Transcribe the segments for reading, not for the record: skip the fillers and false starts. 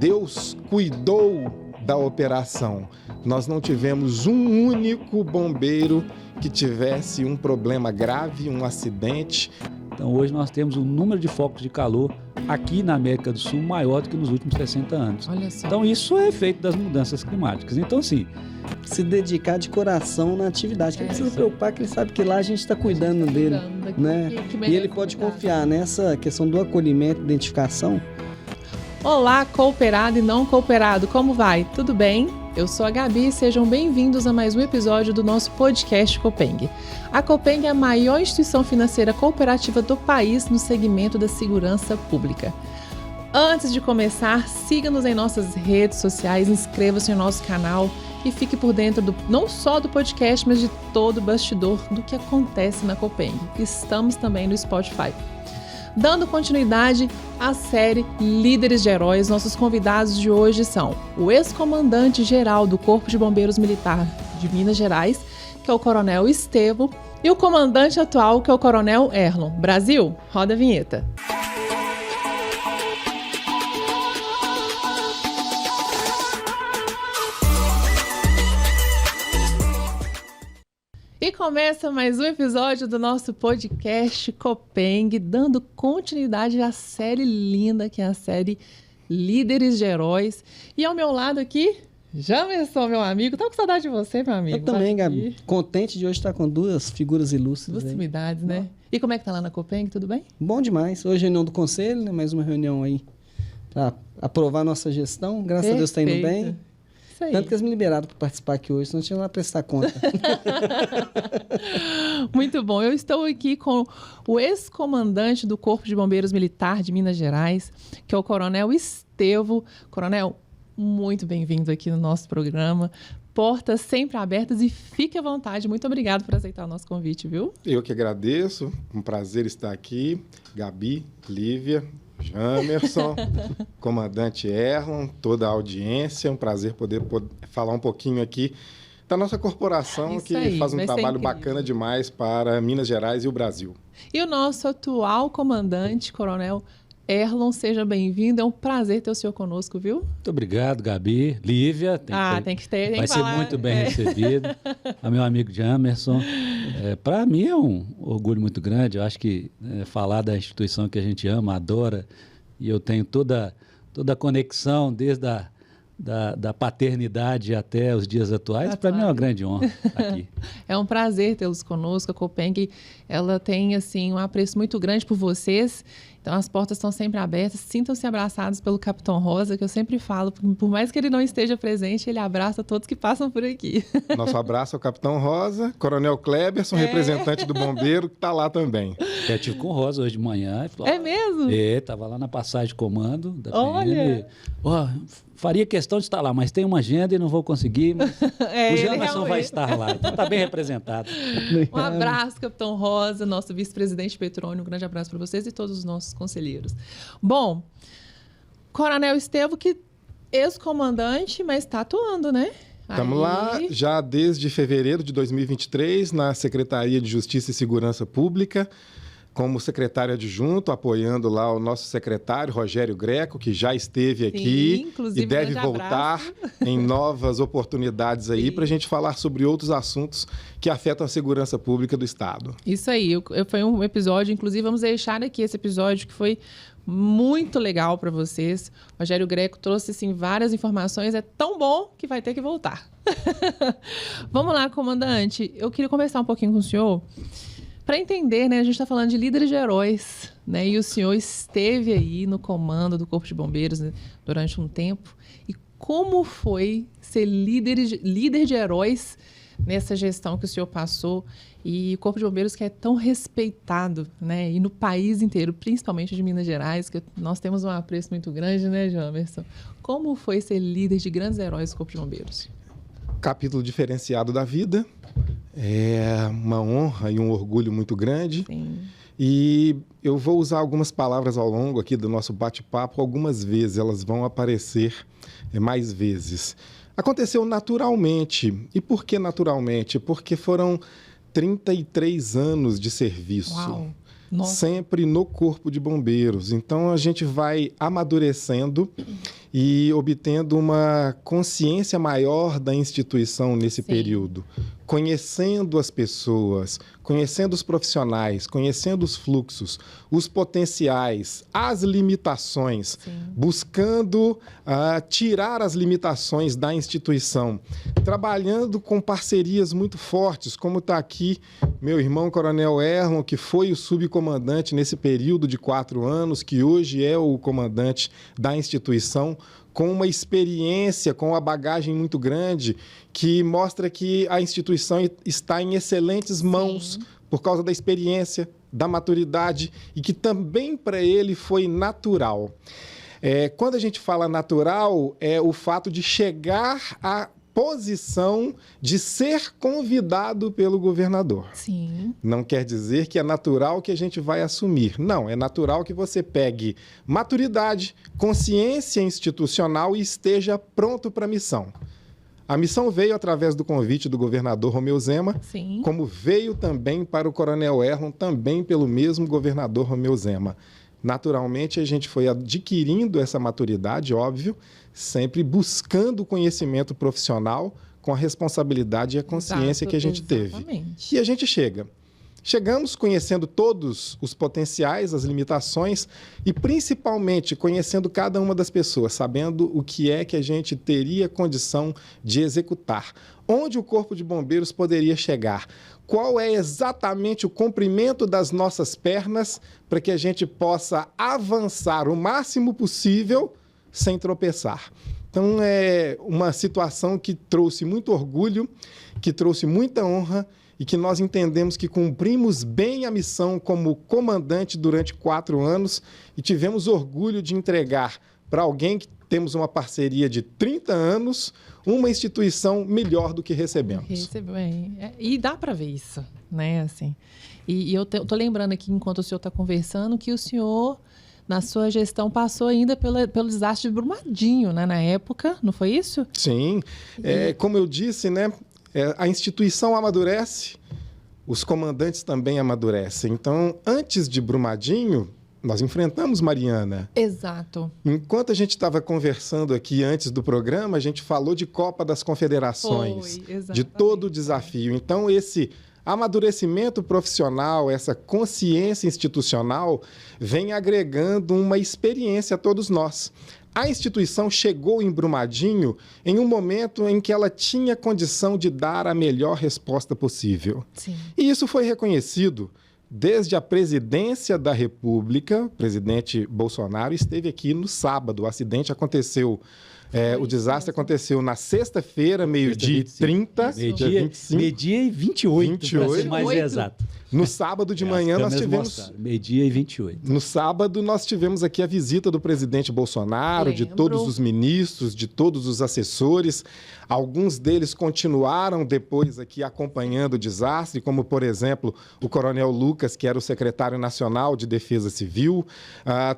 Deus cuidou da operação. Nós não tivemos um único bombeiro que tivesse um problema grave, um acidente. Então hoje nós temos um número de focos de calor aqui na América do Sul maior do que nos últimos 60 anos. Olha só. Então isso é efeito das mudanças climáticas. Então sim, se dedicar de coração na atividade, que ele precisa se preocupar, que ele sabe que lá a gente está cuidando dele, né? E ele pode confiar nessa questão do acolhimento, identificação. Olá, cooperado e não cooperado, como vai? Tudo bem? Eu sou a Gabi e sejam bem-vindos a mais um episódio do nosso podcast Copeng. A Copeng é a maior instituição financeira cooperativa do país no segmento da segurança pública. Antes de começar, siga-nos em nossas redes sociais, inscreva-se no nosso canal e fique por dentro não só do podcast, mas de todo o bastidor do que acontece na Copeng. Estamos também no Spotify. Dando continuidade à série Líderes de Heróis, nossos convidados de hoje são o ex-comandante-geral do Corpo de Bombeiros Militar de Minas Gerais, que é o Coronel Estêvo, e o comandante atual, que é o Coronel Erlon. Brasil, roda a vinheta. E começa mais um episódio do nosso podcast Copeng, dando continuidade à série linda, que é a série Líderes de Heróis. E ao meu lado aqui, Jamerson, meu amigo. Tô com saudade de você, meu amigo. Eu também, Gabi. Contente de hoje estar com duas figuras ilustres. Duas sumidades, né? E como é que tá lá na Copeng? Tudo bem? Bom demais. Hoje é reunião do conselho, né? Mais uma reunião aí para aprovar nossa gestão. Graças a Deus está indo bem. Isso aí. Tanto que eles me liberaram para participar aqui hoje, senão eu tinha lá prestar conta. Muito bom. Eu estou aqui com o ex-comandante do Corpo de Bombeiros Militar de Minas Gerais, que é o Coronel Estêvo. Coronel, muito bem-vindo aqui no nosso programa. Portas sempre abertas e fique à vontade. Muito obrigado por aceitar o nosso convite, viu? Eu que agradeço. Um prazer estar aqui. Gabi, Lívia, Jamerson, comandante Erlon, toda a audiência. Um prazer poder falar um pouquinho aqui da nossa corporação, Isso que aí, faz um vai ser trabalho incrível. bacana demais para Minas Gerais e o Brasil. E o nosso atual comandante, Coronel Erlon, seja bem-vindo. É um prazer ter o senhor conosco, viu? muito obrigado, Gabi. Lívia, Tem que ter. vai ser muito bem recebido. A meu amigo Jamerson. Para mim é um orgulho muito grande. Eu acho que falar da instituição que a gente ama, adora, e eu tenho toda a conexão desde da paternidade até os dias atuais, para mim é uma grande honra estar aqui. É um prazer tê-los conosco. A Copeng, ela tem assim um apreço muito grande por vocês. Então as portas estão sempre abertas. Sintam-se abraçados pelo Capitão Rosa, que eu sempre falo, por mais que ele não esteja presente, ele abraça todos que passam por aqui. Nosso abraço ao Capitão Rosa, Coronel Kleberson, representante do bombeiro, que está lá também. Eu estive com o Rosa hoje de manhã. Falou, É mesmo? Estava lá na passagem de comando da PM. Olha! Faria questão de estar lá, mas tem uma agenda e não vou conseguir. Mas o Jamerson vai realmente. estar lá, então está bem representado. Um abraço, Capitão Rosa, nosso vice-presidente Petrônio. Um grande abraço para vocês e todos os nossos conselheiros. Bom, Coronel Estêvo, que ex-comandante, mas está atuando, né? Estamos lá já desde fevereiro de 2023 na Secretaria de Justiça e Segurança Pública, como secretário adjunto, apoiando lá o nosso secretário, Rogério Greco, que já esteve aqui inclusive, e deve voltar em novas oportunidades aí para a gente falar sobre outros assuntos que afetam a segurança pública do Estado. Isso aí, foi um episódio, inclusive vamos deixar aqui esse episódio que foi muito legal para vocês. O Rogério Greco trouxe assim, várias informações, é tão bom que vai ter que voltar. Vamos lá, comandante, eu queria conversar um pouquinho com o senhor. Para entender, né, a gente está falando de líderes de heróis, né, e o senhor esteve aí no comando do Corpo de Bombeiros, né, durante um tempo. E como foi ser líder de heróis nessa gestão que o senhor passou? E o Corpo de Bombeiros que é tão respeitado, né, e no país inteiro, principalmente de Minas Gerais, que nós temos um apreço muito grande, né, Jamerson? Como foi ser líder de grandes heróis do Corpo de Bombeiros? Capítulo diferenciado da vida. É uma honra e um orgulho muito grande. Sim. E eu vou usar algumas palavras ao longo aqui do nosso bate-papo, algumas vezes, elas vão aparecer mais vezes. Aconteceu naturalmente. E por que naturalmente? Porque foram 33 anos de serviço. Uau. sempre no Corpo de Bombeiros. Então, a gente vai amadurecendo e obtendo uma consciência maior da instituição nesse período, conhecendo as pessoas, conhecendo os profissionais, conhecendo os fluxos, os potenciais, as limitações, buscando tirar as limitações da instituição, trabalhando com parcerias muito fortes, como está aqui meu irmão Coronel Erlon, que foi o subcomandante nesse período de 4 anos, que hoje é o comandante da instituição, com uma experiência, com uma bagagem muito grande, que mostra que a instituição está em excelentes mãos por causa da experiência, da maturidade, e que também para ele foi natural. Quando a gente fala natural, é o fato de chegar à posição de ser convidado pelo governador. Sim. Não quer dizer que é natural que a gente vai assumir. Não, é natural que você pegue maturidade, consciência institucional e esteja pronto para a missão. A missão veio através do convite do governador Romeu Zema, como veio também para o Coronel Erlon, também pelo mesmo governador Romeu Zema. Naturalmente, a gente foi adquirindo essa maturidade, óbvio, sempre buscando o conhecimento profissional com a responsabilidade e a consciência que a gente teve. E a gente chegamos conhecendo todos os potenciais, as limitações e principalmente conhecendo cada uma das pessoas, sabendo o que é que a gente teria condição de executar, onde o Corpo de Bombeiros poderia chegar, qual é exatamente o comprimento das nossas pernas para que a gente possa avançar o máximo possível sem tropeçar. Então, é uma situação que trouxe muito orgulho, que trouxe muita honra e que nós entendemos que cumprimos bem a missão como comandante durante 4 anos e tivemos orgulho de entregar para alguém que temos uma parceria de 30 anos, uma instituição melhor do que recebemos. E dá para ver isso, né? Assim, e eu tô lembrando aqui, enquanto o senhor está conversando, que o senhor, na sua gestão, passou ainda pelo desastre de Brumadinho, né? Na época, não foi isso? Sim. Como eu disse, né? A instituição amadurece, os comandantes também amadurecem. Então, antes de Brumadinho, nós enfrentamos Mariana. Exato. Enquanto a gente estava conversando aqui antes do programa, a gente falou de Copa das Confederações, de todo o desafio. Então, esse amadurecimento profissional, essa consciência institucional, vem agregando uma experiência a todos nós. A instituição chegou em Brumadinho em um momento em que ela tinha condição de dar a melhor resposta possível. E isso foi reconhecido desde a presidência da República. O presidente Bolsonaro esteve aqui no sábado. O acidente aconteceu, o desastre aconteceu na sexta-feira, meio-dia e 30. Meio-dia e 28, para ser mais exato. No sábado de manhã nós tivemos... Meio-dia e 28. No sábado nós tivemos aqui a visita do presidente Bolsonaro, de todos os ministros, de todos os assessores. Alguns deles continuaram depois aqui acompanhando o desastre, como, por exemplo, o Coronel Lucas, que era o secretário nacional de Defesa Civil.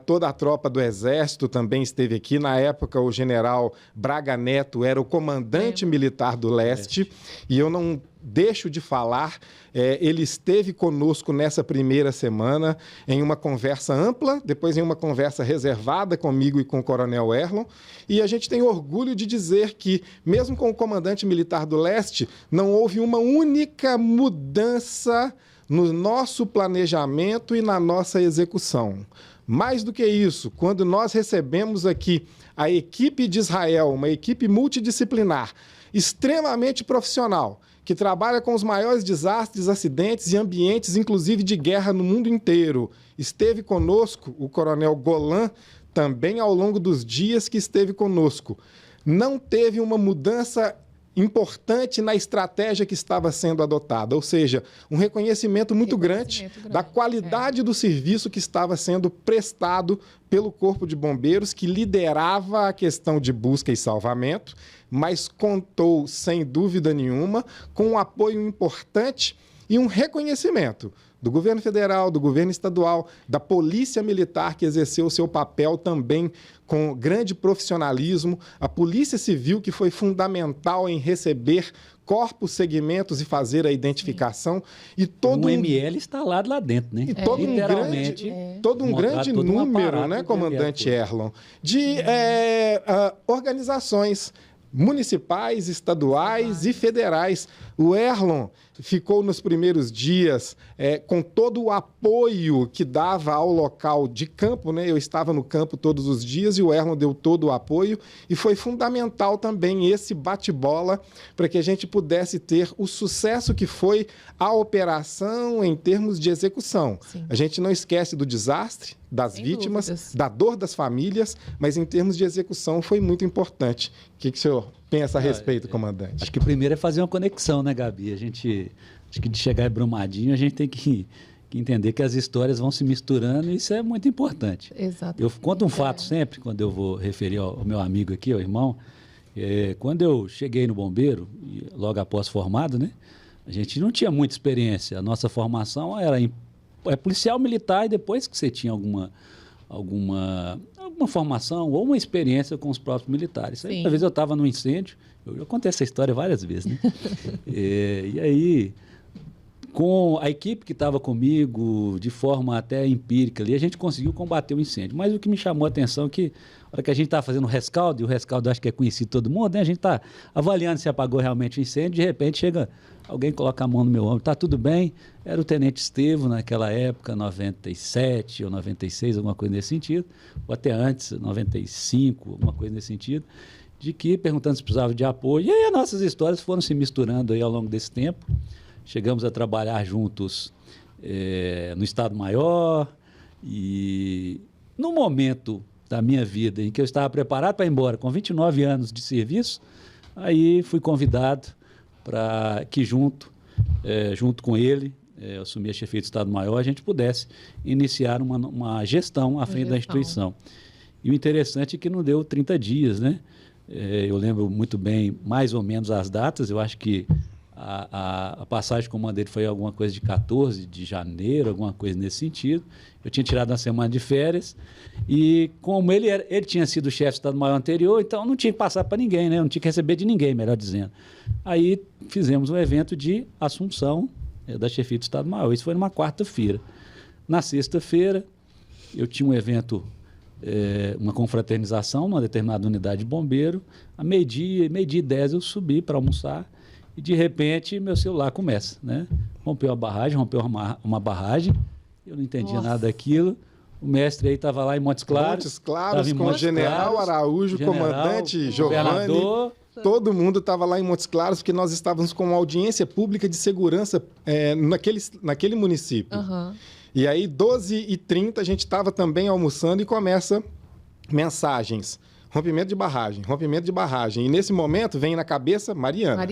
Toda a tropa do Exército também esteve aqui. Na época, o general Braga Neto era o comandante militar do Leste. E eu não deixo de falar, ele esteve conosco nessa primeira semana em uma conversa ampla, depois em uma conversa reservada comigo e com o Coronel Erlon, e a gente tem orgulho de dizer que, mesmo com o comandante militar do Leste, não houve uma única mudança no nosso planejamento e na nossa execução. Mais do que isso, quando nós recebemos aqui a equipe de Israel, uma equipe multidisciplinar, extremamente profissional, que trabalha com os maiores desastres, acidentes e ambientes, inclusive de guerra no mundo inteiro. Esteve conosco o Coronel Golan, também ao longo dos dias que esteve conosco. Não teve uma mudança importante na estratégia que estava sendo adotada, ou seja, um reconhecimento muito grande da qualidade do serviço que estava sendo prestado pelo Corpo de Bombeiros, que liderava a questão de busca e salvamento, mas contou, sem dúvida nenhuma, com um apoio importante e um reconhecimento do governo federal, do governo estadual, da polícia militar, que exerceu o seu papel também com grande profissionalismo, a polícia civil, que foi fundamental em receber corpos, segmentos e fazer a identificação. E todo ML instalado lá dentro, né? E todo um grande número, né, comandante Erlon, de organizações municipais, estaduais e federais. O Erlon ficou nos primeiros dias com todo o apoio que dava ao local de campo, né? Eu estava no campo todos os dias e o Erlon deu todo o apoio e foi fundamental também esse bate-bola para que a gente pudesse ter o sucesso que foi a operação em termos de execução. Sim. A gente não esquece do desastre, das vítimas, da dor das famílias, mas em termos de execução foi muito importante. O que o senhor pensa a respeito, comandante? Acho que primeiro é fazer uma conexão, né, Gabi? Acho que de chegar em Brumadinho, a gente tem que entender que as histórias vão se misturando e isso é muito importante. Exatamente. Eu conto um fato sempre, quando eu vou referir ao meu amigo aqui, ao irmão. Quando eu cheguei no Bombeiro, logo após formado, né, a gente não tinha muita experiência. A nossa formação era policial militar e depois que você tinha alguma formação ou uma experiência com os próprios militares. Aí, uma vez eu estava num incêndio, eu já contei essa história várias vezes, né? E aí, com a equipe que estava comigo, de forma até empírica ali, a gente conseguiu combater o incêndio. Mas o que me chamou a atenção é que, na hora que a gente estava fazendo o rescaldo, e o rescaldo acho que é conhecido todo mundo, né? A gente está avaliando se apagou realmente o incêndio, de repente chega alguém, coloca a mão no meu ombro, está tudo bem? Era o Tenente Estevo, naquela época, 97 ou 96, alguma coisa nesse sentido, ou até antes, 95, alguma coisa nesse sentido, de que, perguntando se precisava de apoio. E aí as nossas histórias foram se misturando aí ao longo desse tempo. Chegamos a trabalhar juntos no Estado-Maior e no momento da minha vida em que eu estava preparado para ir embora, com 29 anos de serviço, aí fui convidado para que junto com ele, eu assumi a chefia do Estado-Maior, a gente pudesse iniciar uma gestão à frente da instituição. E o interessante é que não deu 30 dias, né? Eu lembro muito bem, mais ou menos, as datas. Eu acho que a passagem de comando dele foi alguma coisa de 14 de janeiro, alguma coisa nesse sentido. Eu tinha tirado uma semana de férias e, como ele tinha sido chefe do Estado-Maior anterior, então não tinha que passar para ninguém, né? Não tinha que receber de ninguém, melhor dizendo. Aí fizemos um evento de assunção da chefia do Estado-Maior. Isso foi numa quarta-feira. Na sexta-feira, eu tinha um evento, uma confraternização numa determinada unidade de bombeiro. A meio-dia e 10 eu subi para almoçar e, de repente, meu celular começa, né? Rompeu uma barragem, eu não entendia nada daquilo. O mestre aí estava lá em Montes Claros. Montes Claros, com o general Araújo, comandante Giovanni. Todo mundo estava lá em Montes Claros, porque nós estávamos com uma audiência pública de segurança naquele município. Uhum. E aí, 12h30, a gente estava também almoçando e começa mensagens. Rompimento de barragem. E nesse momento vem na cabeça Mariana.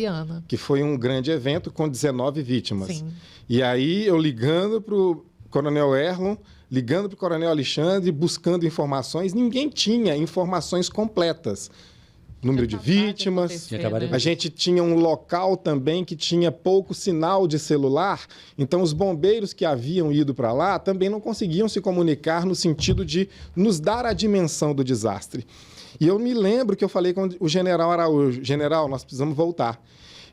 Que foi um grande evento com 19 vítimas. Sim. E aí eu ligando para o Coronel Erlon, ligando para o Coronel Alexandre, buscando informações. Ninguém tinha informações completas. Número de vítimas. A gente tinha um local também que tinha pouco sinal de celular. Então, os bombeiros que haviam ido para lá também não conseguiam se comunicar no sentido de nos dar a dimensão do desastre. E eu me lembro que eu falei com o general Araújo: general, nós precisamos voltar.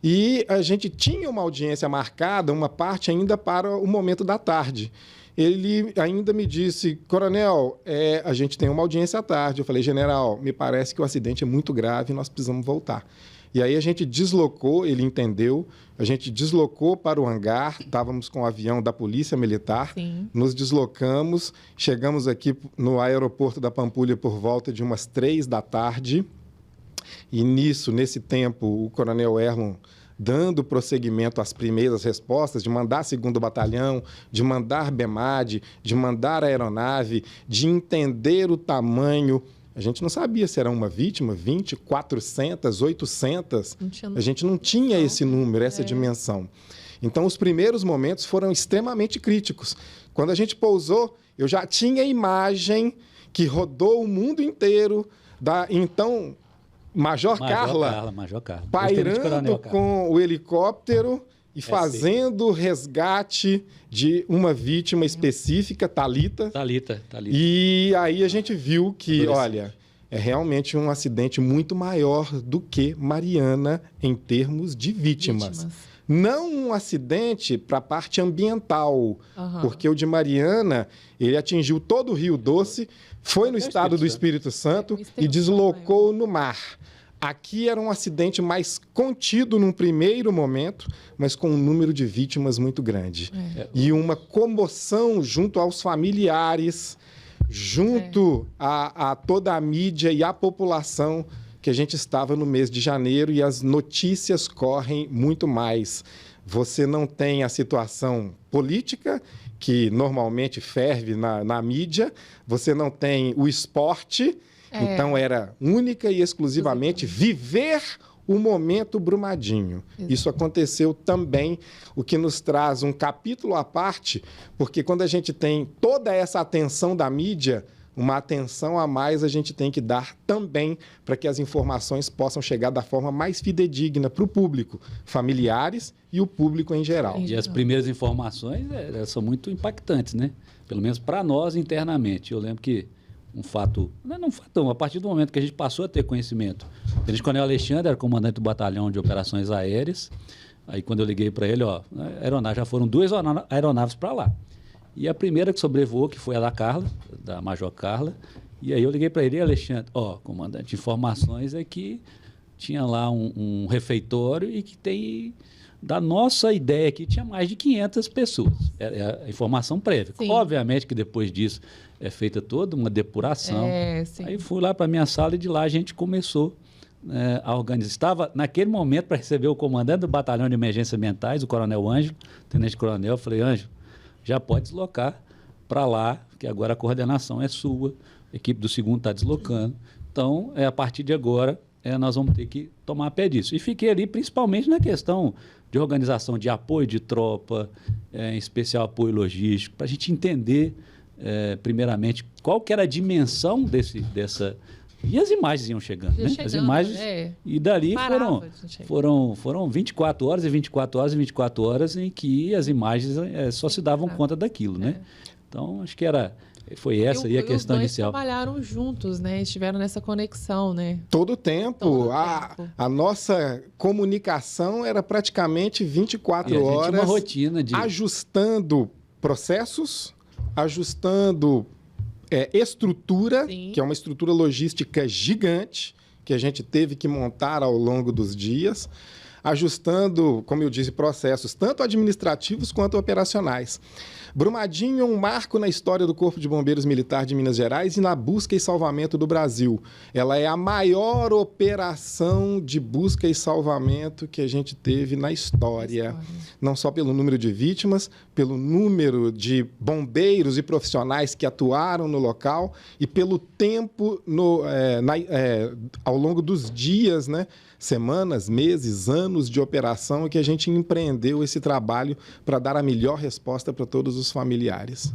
E a gente tinha uma audiência marcada, uma parte ainda para o momento da tarde. Ele ainda me disse: coronel, a gente tem uma audiência à tarde. Eu falei: general, me parece que o acidente é muito grave e nós precisamos voltar. E aí a gente deslocou, ele entendeu, a gente deslocou para o hangar, estávamos com o avião da Polícia Militar, sim, nos deslocamos, chegamos aqui no aeroporto da Pampulha por volta de umas 3h. E nesse tempo, o coronel Erlon dando prosseguimento às primeiras respostas, de mandar 2º Batalhão, de mandar BEMAD, de mandar aeronave, de entender o tamanho. A gente não sabia se era uma vítima, 20, 400, 800. A gente não tinha esse número, essa dimensão. Então, os primeiros momentos foram extremamente críticos. Quando a gente pousou, eu já tinha a imagem que rodou o mundo inteiro da, Major Carla, Major Carla, pairando com o helicóptero e fazendo resgate de uma vítima específica, Thalita. Thalita. E aí a gente viu que, olha, é realmente um acidente muito maior do que Mariana em termos de vítimas. Não um acidente para a parte ambiental, porque o de Mariana, ele atingiu todo o Rio Doce, foi no estado do Espírito Santo e deslocou no mar. Aqui era um acidente mais contido num primeiro momento, mas com um número de vítimas muito grande. E uma comoção junto aos familiares, junto a toda a mídia e a população, que a gente estava no mês de janeiro e as notícias correm muito mais. Você não tem a situação política, que normalmente ferve na mídia, você não tem o esporte, então era única e exclusivamente viver o momento Brumadinho. Isso aconteceu também, o que nos traz um capítulo à parte, porque quando a gente tem toda essa atenção da mídia, uma atenção a mais a gente tem que dar também para que as informações possam chegar da forma mais fidedigna para o público, familiares e o público em geral. E as primeiras informações são muito impactantes, né? Pelo menos para nós internamente. Eu lembro que a partir do momento que a gente passou a ter conhecimento, o Tenente Coronel Alexandre era comandante do batalhão de operações aéreas, aí quando eu liguei para ele, já foram 2 aeronaves para lá. E a primeira que sobrevoou, que foi a da Carla, da Major Carla, e aí eu liguei para ele, Alexandre, comandante, informações é que tinha lá um refeitório e que tem, da nossa ideia aqui, tinha mais de 500 pessoas. É a informação prévia. Sim. Obviamente que depois disso é feita toda uma depuração. Aí fui lá para a minha sala e de lá a gente começou a organizar. Estava, naquele momento, para receber o comandante do Batalhão de Emergências Ambientais, o Coronel Ângelo, Tenente Coronel, eu falei, Ângelo, já pode deslocar para lá, que agora a coordenação é sua, a equipe do 2º está deslocando. Então, a partir de agora, nós vamos ter que tomar pé disso. E fiquei ali principalmente na questão de organização de apoio de tropa, em especial apoio logístico, para a gente entender, primeiramente, qual que era a dimensão dessa... E as imagens iam chegando, né? As imagens... E dali foram 24 horas e 24 horas e 24 horas em que as imagens só se davam conta daquilo, né? Então, acho que foi essa aí a questão inicial. Os dois trabalharam juntos, né? Estiveram nessa conexão, né? Todo o tempo. A nossa comunicação era praticamente 24 horas. Tinha uma rotina de... Ajustando processos, ajustando... estrutura, Sim. que é uma estrutura logística gigante, que a gente teve que montar ao longo dos dias, ajustando, como eu disse, processos tanto administrativos quanto operacionais. Brumadinho é um marco na história do Corpo de Bombeiros Militar de Minas Gerais e na busca e salvamento do Brasil. Ela é a maior operação de busca e salvamento que a gente teve na história. Não só pelo número de vítimas, pelo número de bombeiros e profissionais que atuaram no local e pelo tempo ao longo dos dias, né? Semanas, meses, anos de operação que a gente empreendeu esse trabalho para dar a melhor resposta para todos os familiares.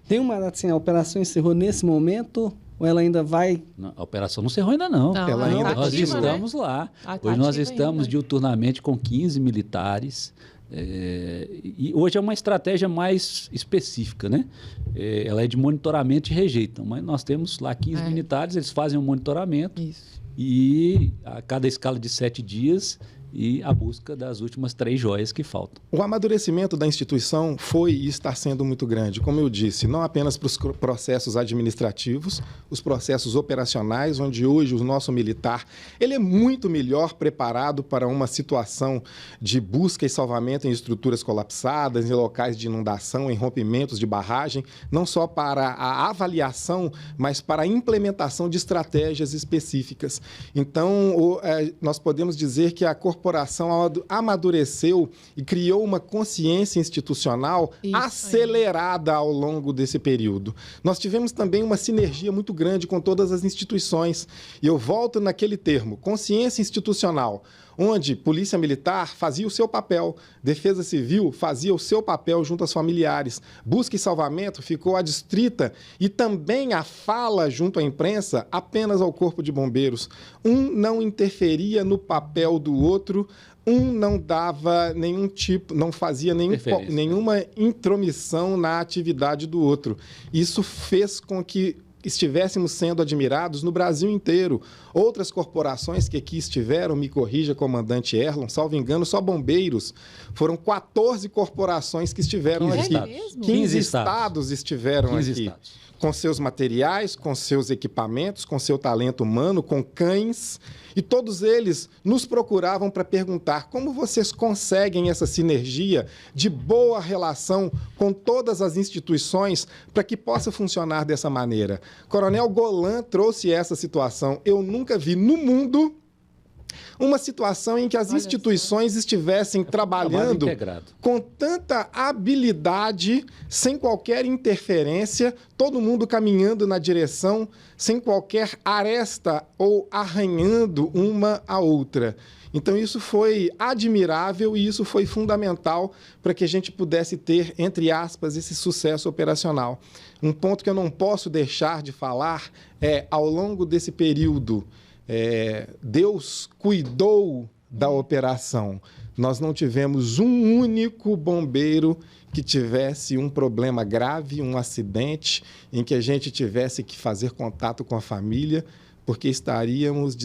Tem uma data assim, a operação encerrou nesse momento ou ela ainda vai? Não, a operação não encerrou ainda não. Ela ainda nós estamos lá. Hoje nós estamos diuturnamente com 15 militares. E hoje é uma estratégia mais específica, né? Ela é de monitoramento e rejeito. Mas nós temos lá 15 militares, eles fazem um monitoramento. Isso. E a cada escala de 7 dias e a busca das últimas 3 joias que faltam. O amadurecimento da instituição foi e está sendo muito grande, como eu disse, não apenas para os processos administrativos, os processos operacionais, onde hoje o nosso militar ele é muito melhor preparado para uma situação de busca e salvamento em estruturas colapsadas, em locais de inundação, em rompimentos de barragem, não só para a avaliação, mas para a implementação de estratégias específicas. Então, nós podemos dizer que a corporação amadureceu e criou uma consciência institucional acelerada ao longo desse período. Nós tivemos também uma sinergia muito grande com todas as instituições. E eu volto naquele termo, consciência institucional, onde Polícia Militar fazia o seu papel, Defesa Civil fazia o seu papel junto aos familiares, Busca e Salvamento ficou adstrita e também a fala junto à imprensa apenas ao Corpo de Bombeiros. Um não interferia no papel do outro, um não dava nenhum tipo, não fazia nenhuma intromissão na atividade do outro. Isso fez com que estivéssemos sendo admirados no Brasil inteiro. Outras corporações que aqui estiveram, me corrija, comandante Erlon, salvo engano, só bombeiros. Foram 14 corporações que estiveram 15 aqui. Estados. 15 estados estiveram 15 aqui. Estados. Com seus materiais, com seus equipamentos, com seu talento humano, com cães. E todos eles nos procuravam para perguntar como vocês conseguem essa sinergia de boa relação com todas as instituições para que possa funcionar dessa maneira. Coronel Golan trouxe essa situação. Eu nunca vi no mundo uma situação em que as instituições estivessem trabalhando com tanta habilidade, sem qualquer interferência, todo mundo caminhando na direção, sem qualquer aresta ou arranhando uma a outra. Então, isso foi admirável e isso foi fundamental para que a gente pudesse ter, entre aspas, esse sucesso operacional. Um ponto que eu não posso deixar de falar é, ao longo desse período, Deus cuidou da operação. Nós não tivemos um único bombeiro que tivesse um problema grave, um acidente, em que a gente tivesse que fazer contato com a família, porque estaríamos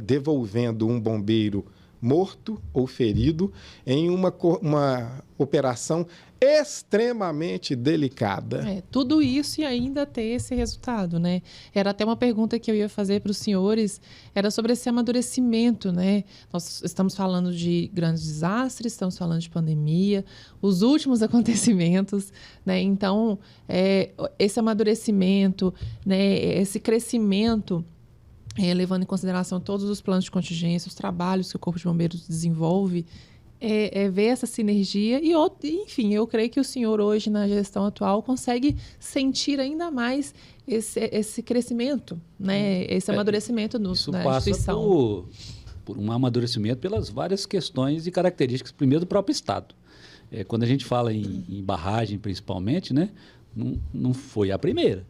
devolvendo um bombeiro morto ou ferido em uma operação extremamente delicada. Tudo isso e ainda ter esse resultado, né? Era até uma pergunta que eu ia fazer para os senhores, era sobre esse amadurecimento, né? Nós estamos falando de grandes desastres, estamos falando de pandemia, os últimos acontecimentos, né? Então, esse amadurecimento, né? Esse crescimento, levando em consideração todos os planos de contingência, os trabalhos que o Corpo de Bombeiros desenvolve, ver essa sinergia e, enfim, eu creio que o senhor hoje, na gestão atual, consegue sentir ainda mais esse crescimento, né? Esse amadurecimento na instituição. Isso passa por um amadurecimento pelas várias questões e características, primeiro, do próprio Estado. Quando a gente fala em barragem, principalmente, né? Não foi a primeira.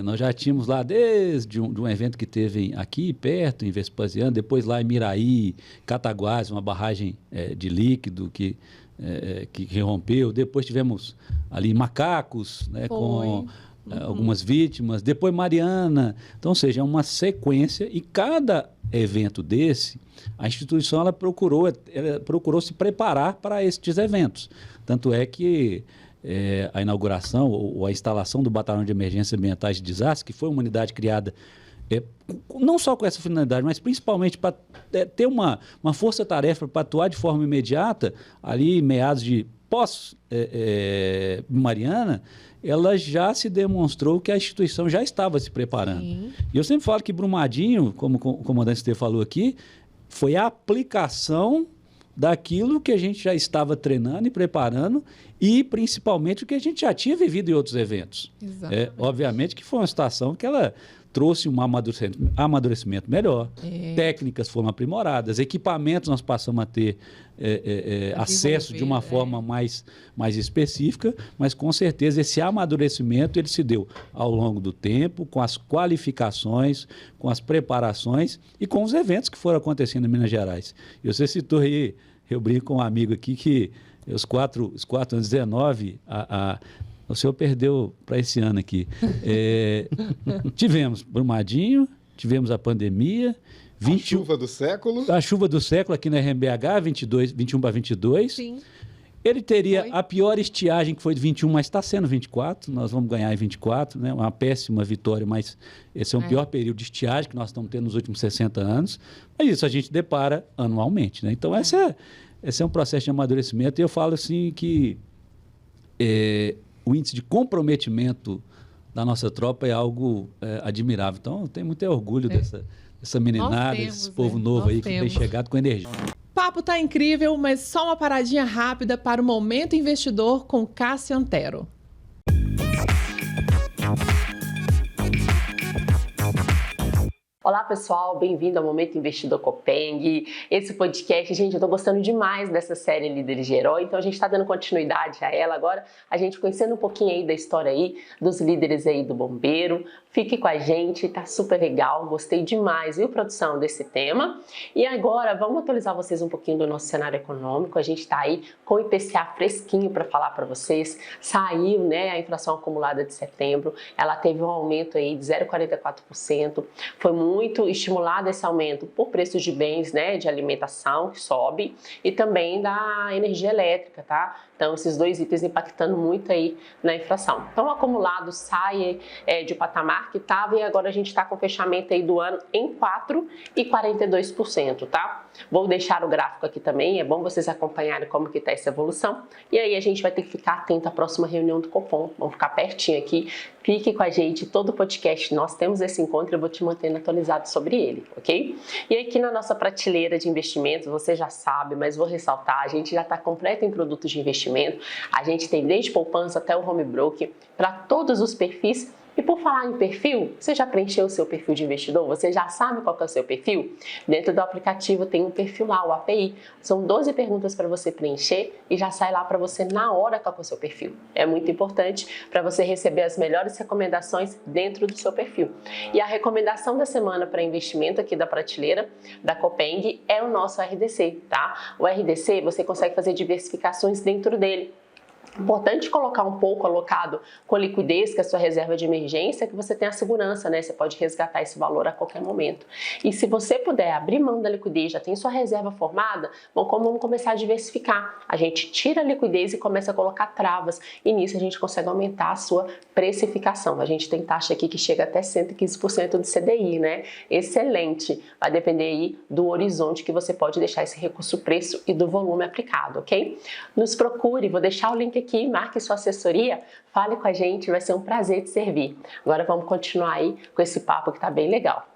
Nós já tínhamos lá desde um evento que teve aqui perto, em Vespasiano, depois lá em Miraí, Cataguás, uma barragem de líquido que rompeu. Depois tivemos ali Macacos, né, com algumas vítimas. Depois Mariana. Então, ou seja, é uma sequência e cada evento desse, a instituição ela procurou se preparar para estes eventos. Tanto é que a inauguração ou a instalação do Batalhão de Emergências Ambientais de Desastres, que foi uma unidade criada não só com essa finalidade, mas principalmente para ter uma força-tarefa para atuar de forma imediata, ali meados de pós-Mariana, ela já se demonstrou que a instituição já estava se preparando. Sim. E eu sempre falo que Brumadinho, como o comandante Esteve falou aqui, foi a aplicação daquilo que a gente já estava treinando e preparando e, principalmente, o que a gente já tinha vivido em outros eventos. Obviamente que foi uma situação que ela trouxe um amadurecimento melhor, técnicas foram aprimoradas, equipamentos nós passamos a ter acesso de uma forma mais específica, mas com certeza esse amadurecimento ele se deu ao longo do tempo, com as qualificações, com as preparações e com os eventos que foram acontecendo em Minas Gerais. E você citou aí, eu brinco com um amigo aqui que os 4 anos, 19, o senhor perdeu para esse ano aqui. Tivemos Brumadinho, tivemos a pandemia. A chuva do século. A chuva do século aqui na RMBH, 21 para 22. Sim. Ele teria a pior estiagem, que foi de 21, mas está sendo 24. Nós vamos ganhar em 24, né? Uma péssima vitória, mas esse é o pior período de estiagem que nós estamos tendo nos últimos 60 anos. Mas isso a gente depara anualmente, né? Então, esse é um processo de amadurecimento. E eu falo assim que o índice de comprometimento da nossa tropa é algo admirável. Então, eu tenho muito orgulho dessa meninada, desse povo novo aí que tem chegado com energia. O papo tá incrível, mas só uma paradinha rápida para o Momento Investidor com Cássio Antero. Olá pessoal, bem-vindo ao Momento Investidor Copeng. Esse podcast, gente, eu tô gostando demais dessa série Líderes de Herói, então a gente tá dando continuidade a ela agora, a gente conhecendo um pouquinho aí da história aí dos líderes aí do bombeiro. Fique com a gente, tá super legal, gostei demais, viu, produção, desse tema. E agora vamos atualizar vocês um pouquinho do nosso cenário econômico. A gente tá aí com o IPCA fresquinho para falar para vocês. Saiu, né, a inflação acumulada de setembro, ela teve um aumento aí de 0,44%. Foi muito estimulado esse aumento por preços de bens, né, de alimentação que sobe e também da energia elétrica, tá? Então, esses dois itens impactando muito aí na inflação. Então, o acumulado sai de patamar que estava e agora a gente está com o fechamento aí do ano em 4,42%, tá? Vou deixar o gráfico aqui também, é bom vocês acompanharem como que está essa evolução. E aí a gente vai ter que ficar atento à próxima reunião do Copom, vamos ficar pertinho aqui. Fique com a gente, todo podcast nós temos esse encontro, eu vou te mantendo atualizado sobre ele, ok? E aqui na nossa prateleira de investimentos, você já sabe, mas vou ressaltar, a gente já está completo em produtos de investimento, a gente tem desde poupança até o home broker, para todos os perfis. E por falar em perfil, você já preencheu o seu perfil de investidor? Você já sabe qual que é o seu perfil? Dentro do aplicativo tem um perfil lá, o API. São 12 perguntas para você preencher e já sai lá para você na hora qual que é o seu perfil. É muito importante para você receber as melhores recomendações dentro do seu perfil. E a recomendação da semana para investimento aqui da prateleira da Copeng é o nosso RDC, tá? O RDC você consegue fazer diversificações dentro dele. Importante colocar um pouco alocado com liquidez, que é a sua reserva de emergência, que você tem a segurança, né? Você pode resgatar esse valor a qualquer momento. E se você puder abrir mão da liquidez, já tem sua reserva formada, vamos começar a diversificar. A gente tira a liquidez e começa a colocar travas. E nisso a gente consegue aumentar a sua precificação. A gente tem taxa aqui que chega até 115% do CDI, né? Excelente. Vai depender aí do horizonte que você pode deixar esse recurso preço e do volume aplicado, ok? Nos procure, vou deixar o link aqui, marque sua assessoria, fale com a gente, vai ser um prazer te servir. Agora vamos continuar aí com esse papo que tá bem legal.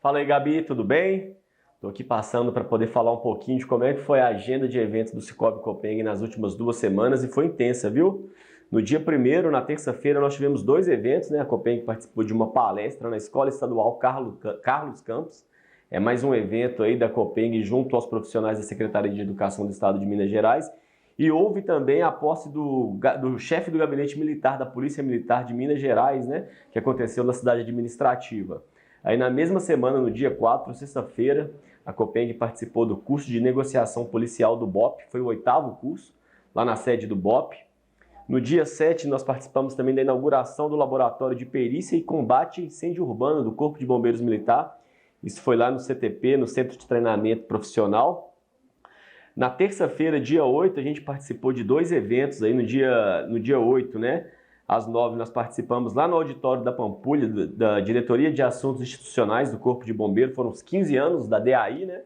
Fala aí, Gabi, tudo bem? Estou aqui passando para poder falar um pouquinho de como é que foi a agenda de eventos do Cicobi Copeng nas últimas 2 semanas e foi intensa, viu? No dia 1º, na terça-feira, nós tivemos 2 eventos, né? A Copeng participou de uma palestra na Escola Estadual Carlos Campos. É mais um evento aí da Copeng junto aos profissionais da Secretaria de Educação do Estado de Minas Gerais. E houve também a posse do chefe do Gabinete Militar da Polícia Militar de Minas Gerais, né, que aconteceu na cidade administrativa. Aí na mesma semana, no dia 4, sexta-feira, a Copeng participou do curso de negociação policial do BOP, foi o 8º curso, lá na sede do BOP. No dia 7, nós participamos também da inauguração do Laboratório de Perícia e Combate a Incêndio Urbano do Corpo de Bombeiros Militar. Isso foi lá no CTP, no Centro de Treinamento Profissional. Na terça-feira, dia 8, a gente participou de 2 eventos aí no dia 8, né? Às 9, nós participamos lá no auditório da Pampulha, da Diretoria de Assuntos Institucionais do Corpo de Bombeiro, foram os 15 anos da DAI, né?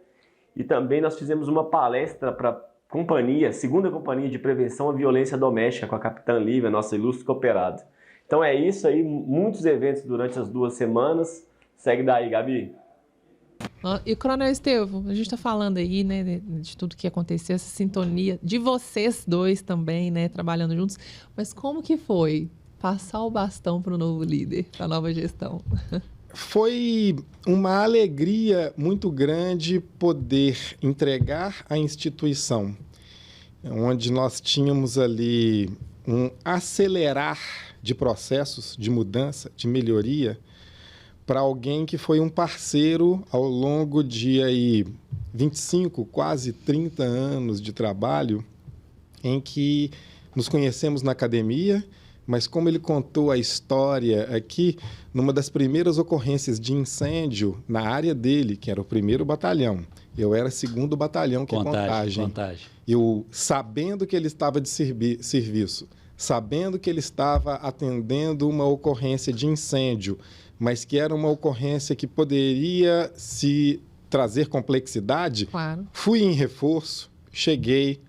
E também nós fizemos uma palestra para a companhia, 2ª Companhia de Prevenção à Violência Doméstica, com a Capitã Lívia, nossa ilustre cooperada. Então é isso aí, muitos eventos durante as 2 semanas. Segue daí, Gabi. E o Coronel Estevão, a gente está falando aí, né, de tudo que aconteceu, essa sintonia de vocês dois também, né, trabalhando juntos, mas como que foi passar o bastão para o novo líder, para a nova gestão? Foi uma alegria muito grande poder entregar a instituição, onde nós tínhamos ali um acelerar de processos de mudança, de melhoria, para alguém que foi um parceiro ao longo de aí 25, quase 30 anos de trabalho, em que nos conhecemos na academia, mas como ele contou a história aqui, numa das primeiras ocorrências de incêndio na área dele, que era o 1º batalhão, eu era 2º batalhão, que é Contagem. Eu, sabendo que ele estava de serviço, sabendo que ele estava atendendo uma ocorrência de incêndio, mas que era uma ocorrência que poderia se trazer complexidade, claro. Fui em reforço, cheguei,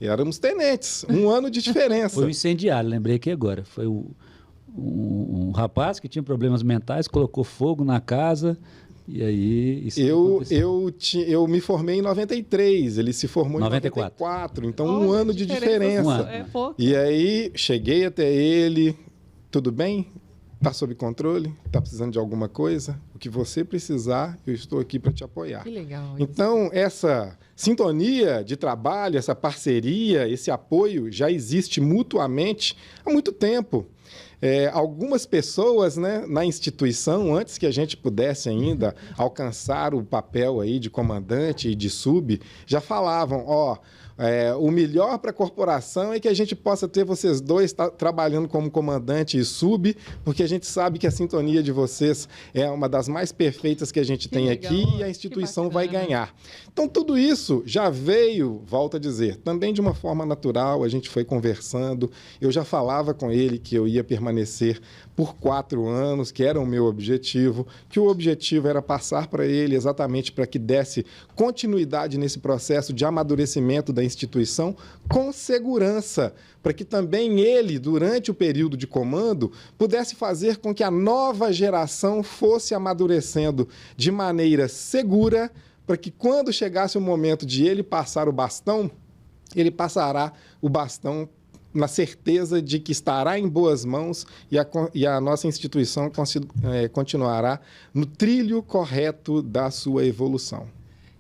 éramos tenentes, 1 ano de diferença. Foi um incendiário, lembrei aqui agora. Foi um rapaz que tinha problemas mentais, colocou fogo na casa e aí... Isso eu me formei em 93, ele se formou em 94, então 1 ano de diferença. É pouco. E aí cheguei até ele, tudo bem? Está sob controle? Está precisando de alguma coisa? O que você precisar, eu estou aqui para te apoiar. Que legal. Então, essa sintonia de trabalho, essa parceria, esse apoio já existe mutuamente há muito tempo. Algumas pessoas, né, na instituição, antes que a gente pudesse ainda alcançar o papel aí de comandante e de sub, já falavam, o melhor para a corporação é que a gente possa ter vocês dois trabalhando como comandante e sub, porque a gente sabe que a sintonia de vocês é uma das mais perfeitas que a gente tem aqui e a instituição vai ganhar. Então, tudo isso já veio, volto a dizer, também de uma forma natural, a gente foi conversando, eu já falava com ele que eu ia permanecer por 4 anos, que era o meu objetivo, que o objetivo era passar para ele exatamente para que desse continuidade nesse processo de amadurecimento da instituição com segurança, para que também ele, durante o período de comando, pudesse fazer com que a nova geração fosse amadurecendo de maneira segura, para que quando chegasse o momento de ele passar o bastão, ele passará o bastão na certeza de que estará em boas mãos e a nossa instituição continuará no trilho correto da sua evolução.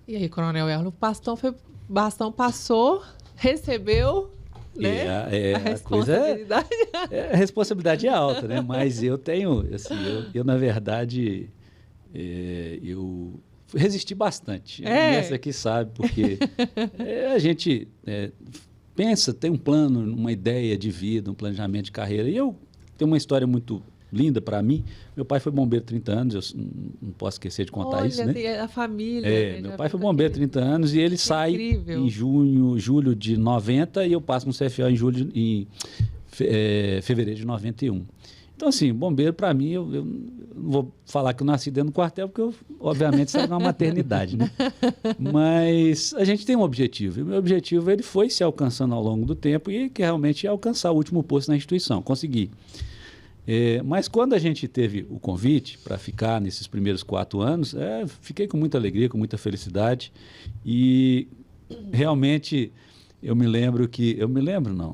E aí, Coronel Erlo, o bastão passou, recebeu, né? A responsabilidade. A responsabilidade é alta, né? Mas eu tenho, assim, eu na verdade, eu resisti bastante. Essa aqui sabe, porque a gente pensa, tem um plano, uma ideia de vida, um planejamento de carreira. E eu tenho uma história muito linda para mim. Meu pai foi bombeiro 30 anos, eu não posso esquecer de contar isso, né? A família. Meu pai foi bombeiro 30 anos e ele sai incrível. Em julho de 90 e eu passo no CFO em fevereiro de 91. Então, assim, bombeiro, para mim, eu não vou falar que eu nasci dentro do quartel, porque, obviamente, isso é uma maternidade, né? Mas a gente tem um objetivo. E o meu objetivo ele foi se alcançando ao longo do tempo e que realmente é alcançar o último posto na instituição. Consegui. Mas quando a gente teve o convite para ficar nesses primeiros 4 anos, fiquei com muita alegria, com muita felicidade. E realmente...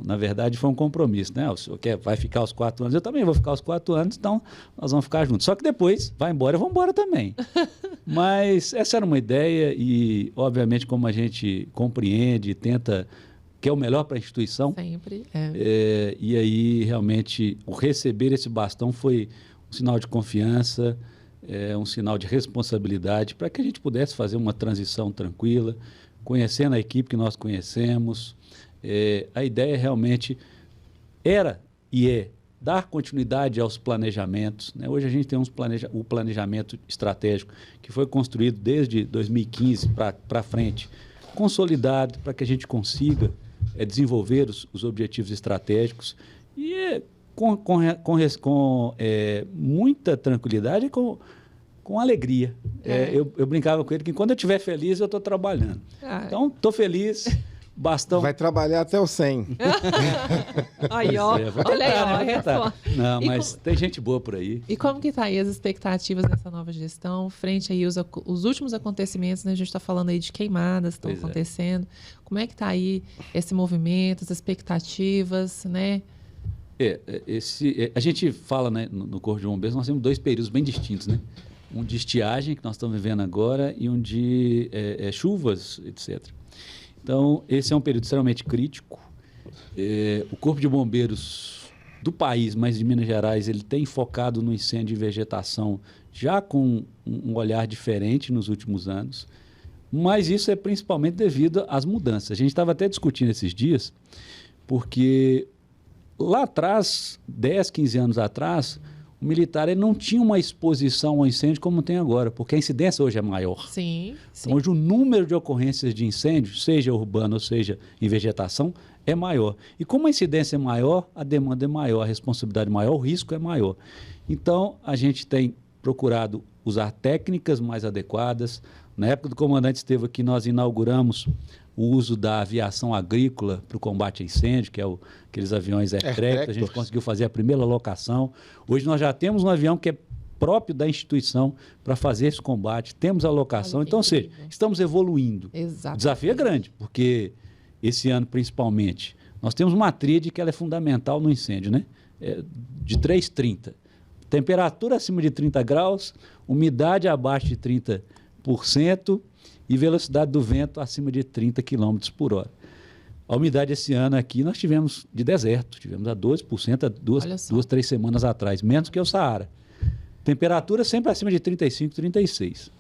na verdade foi um compromisso, né? O senhor vai ficar os 4 anos, eu também vou ficar os 4 anos, então nós vamos ficar juntos. Só que depois, vai embora, eu vou embora também. Mas essa era uma ideia e, obviamente, como a gente compreende e tenta, que é o melhor para a instituição. Sempre, e aí, realmente, o receber esse bastão foi um sinal de confiança, um sinal de responsabilidade para que a gente pudesse fazer uma transição tranquila, conhecendo a equipe que nós conhecemos. A ideia realmente era e é dar continuidade aos planejamentos, né? Hoje a gente tem o planejamento estratégico que foi construído desde 2015 para frente, consolidado para que a gente consiga desenvolver os objetivos estratégicos e com muita tranquilidade e com alegria. Eu brincava com ele que quando eu estiver feliz, eu estou trabalhando. Então, estou feliz, bastão... Vai trabalhar até o 100. Aí, ó. Olha aí, Não, mas tem gente boa por aí. E como que está aí as expectativas dessa nova gestão, frente aí os últimos acontecimentos, né? A gente está falando aí de queimadas que estão acontecendo. Como é que está aí esse movimento, as expectativas, né? A gente fala, né, no Corpo de Bombeiros, nós temos 2 períodos bem distintos, né? Um de estiagem, que nós estamos vivendo agora, e um de chuvas, etc. Então, esse é um período extremamente crítico. O Corpo de Bombeiros do país, mas de Minas Gerais, ele tem focado no incêndio e vegetação já com um olhar diferente nos últimos anos. Mas isso é principalmente devido às mudanças. A gente estava até discutindo esses dias, porque lá atrás, 10, 15 anos atrás, o militar ele não tinha uma exposição ao incêndio como tem agora, porque a incidência hoje é maior. Sim. Então, hoje o número de ocorrências de incêndio, seja urbano ou seja em vegetação, é maior. E como a incidência é maior, a demanda é maior, a responsabilidade é maior, o risco é maior. Então, a gente tem procurado usar técnicas mais adequadas. Na época do comandante Estevam aqui, nós inauguramos o uso da aviação agrícola para o combate a incêndio, que é aqueles aviões Air-Tractor. A gente conseguiu fazer a primeira locação. Hoje nós já temos um avião que é próprio da instituição para fazer esse combate. Temos a locação. Então, ou seja, estamos evoluindo. Exatamente. O desafio é grande, porque esse ano, principalmente, nós temos uma tríade que ela é fundamental no incêndio, né? de 3,30. Temperatura acima de 30 graus, umidade abaixo de 30% e velocidade do vento acima de 30 km por hora. A umidade esse ano aqui nós tivemos de deserto, tivemos a 12% há duas, 3 semanas atrás, menos que o Saara. Temperatura sempre acima de 35, 36.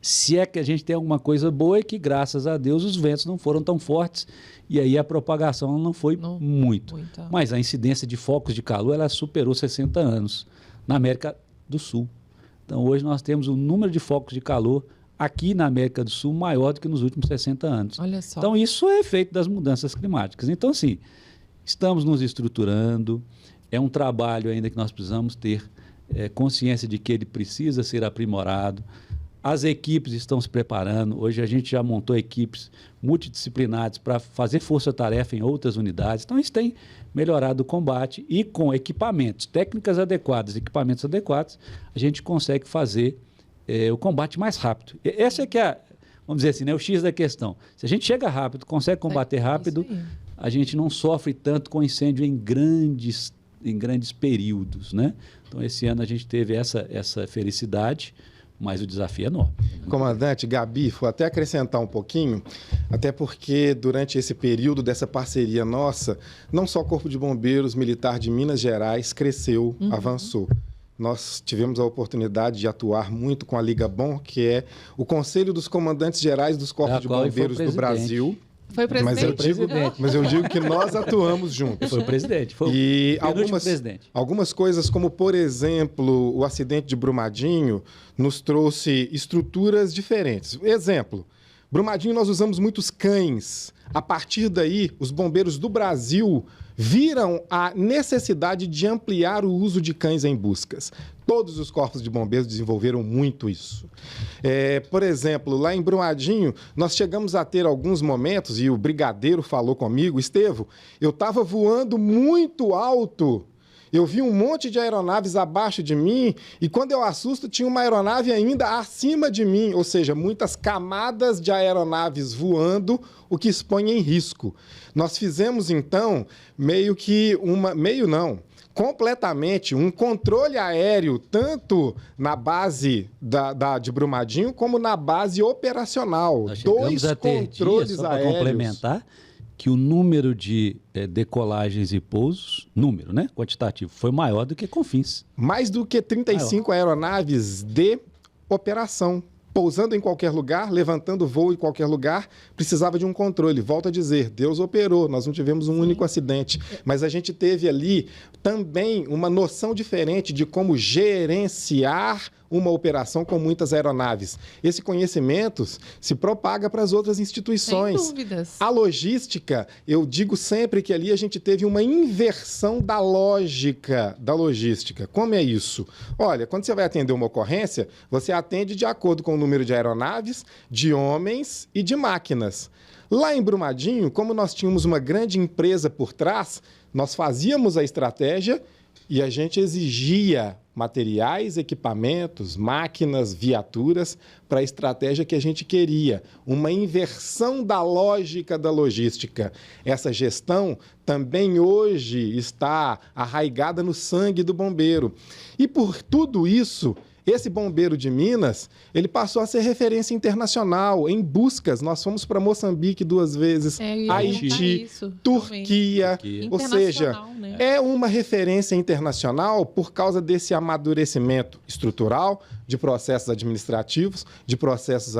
Se é que a gente tem alguma coisa boa é que, graças a Deus, os ventos não foram tão fortes e aí a propagação não foi muito. Mas a incidência de focos de calor ela superou 60 anos na América do Sul. Então, hoje nós temos um número de focos de calor aqui na América do Sul maior do que nos últimos 60 anos. Olha só. Então, isso é efeito das mudanças climáticas. Então, assim, estamos nos estruturando, é um trabalho ainda que nós precisamos ter consciência de que ele precisa ser aprimorado. As equipes estão se preparando. Hoje a gente já montou equipes multidisciplinares para fazer força-tarefa em outras unidades. Então, isso tem melhorado o combate e com equipamentos, técnicas adequadas, equipamentos adequados, a gente consegue fazer o combate mais rápido. Essa é que é, vamos dizer assim, né, o X da questão. Se a gente chega rápido, consegue combater rápido, a gente não sofre tanto com incêndio em grandes períodos, né? Então, esse ano a gente teve essa felicidade, mas o desafio é enorme. Comandante, Gabi, vou até acrescentar um pouquinho, até porque durante esse período dessa parceria nossa, não só o Corpo de Bombeiros Militar de Minas Gerais cresceu, avançou. Nós tivemos a oportunidade de atuar muito com a Liga Bom, que é o Conselho dos Comandantes Gerais dos Corpos de Bombeiros do Brasil. Foi o presidente? Mas eu digo que nós atuamos juntos. Foi o presidente. Foi e o presidente. Algumas coisas, como, por exemplo, o acidente de Brumadinho, nos trouxe estruturas diferentes. Exemplo, Brumadinho nós usamos muitos cães. A partir daí, os bombeiros do Brasil viram a necessidade de ampliar o uso de cães em buscas. Todos os corpos de bombeiros desenvolveram muito isso. Por exemplo, lá em Brumadinho, nós chegamos a ter alguns momentos, e o brigadeiro falou comigo, Estevo, eu estava voando muito alto, eu vi um monte de aeronaves abaixo de mim e quando eu assusto tinha uma aeronave ainda acima de mim, ou seja, muitas camadas de aeronaves voando, o que expõe em risco. Nós fizemos, então, completamente um controle aéreo, tanto na base de Brumadinho, como na base operacional. Nós chegamos a ter controles só aéreos. Para complementar, que o número de decolagens e pousos, né, quantitativo, foi maior do que Confins. Mais do que 35 aeronaves de operação. Pousando em qualquer lugar, levantando voo em qualquer lugar, precisava de um controle. Volto a dizer, Deus operou, nós não tivemos um único acidente. Mas a gente teve ali também uma noção diferente de como gerenciar uma operação com muitas aeronaves. Esse conhecimento se propaga para as outras instituições. Sem dúvidas. A logística, eu digo sempre que ali a gente teve uma inversão da lógica da logística. Como é isso? Olha, quando você vai atender uma ocorrência, você atende de acordo com o número de aeronaves, de homens e de máquinas. Lá em Brumadinho, como nós tínhamos uma grande empresa por trás, nós fazíamos a estratégia e a gente exigia materiais, equipamentos, máquinas, viaturas para a estratégia que a gente queria. Uma inversão da lógica da logística. Essa gestão também hoje está arraigada no sangue do bombeiro. E por tudo isso, esse bombeiro de Minas, ele passou a ser referência internacional em buscas. Nós fomos para Moçambique 2 vezes, Haiti, Turquia. Ou seja, né? É uma referência internacional por causa desse amadurecimento estrutural de processos administrativos, de processos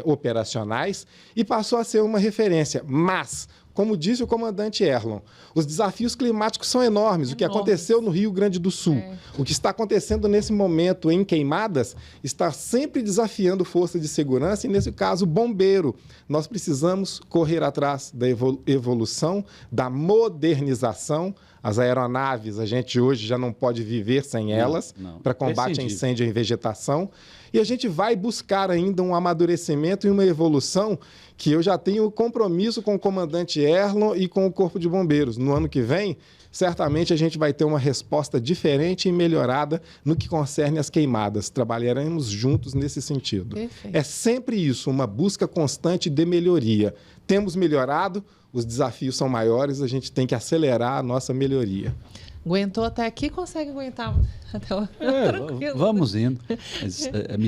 operacionais e passou a ser uma referência. Mas, como disse o comandante Erlon, os desafios climáticos são enormes. O que aconteceu no Rio Grande do Sul, o que está acontecendo nesse momento em Queimadas, está sempre desafiando força de segurança e, nesse caso, bombeiro. Nós precisamos correr atrás da evolução, da modernização. As aeronaves, a gente hoje já não pode viver sem elas para combate a incêndio em vegetação. E a gente vai buscar ainda um amadurecimento e uma evolução que eu já tenho compromisso com o comandante Erlon e com o Corpo de Bombeiros. No ano que vem, certamente a gente vai ter uma resposta diferente e melhorada no que concerne às queimadas. Trabalharemos juntos nesse sentido. Perfeito. É sempre isso, uma busca constante de melhoria. Temos melhorado, os desafios são maiores, a gente tem que acelerar a nossa melhoria. Aguentou até aqui, consegue aguentar até o... Vamos indo.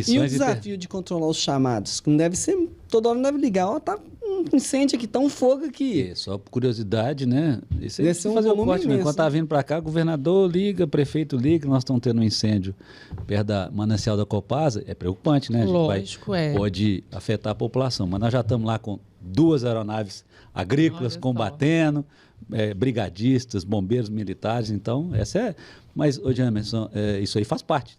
E o desafio de controlar os chamados? Não deve ser... Toda hora não deve ligar. Ó, tá um incêndio aqui, tá um fogo aqui. Só por curiosidade, né? Isso aí, deve ser um fazer o volume corte, né? Enquanto tá vindo para cá, o governador liga, prefeito liga, nós estamos tendo um incêndio perto da Manancial da Copasa. É preocupante, né? Lógico, Pode afetar a população. Mas nós já estamos lá com 2 aeronaves agrícolas combatendo, brigadistas, bombeiros militares. Então, Mas, Jamerson, isso aí faz parte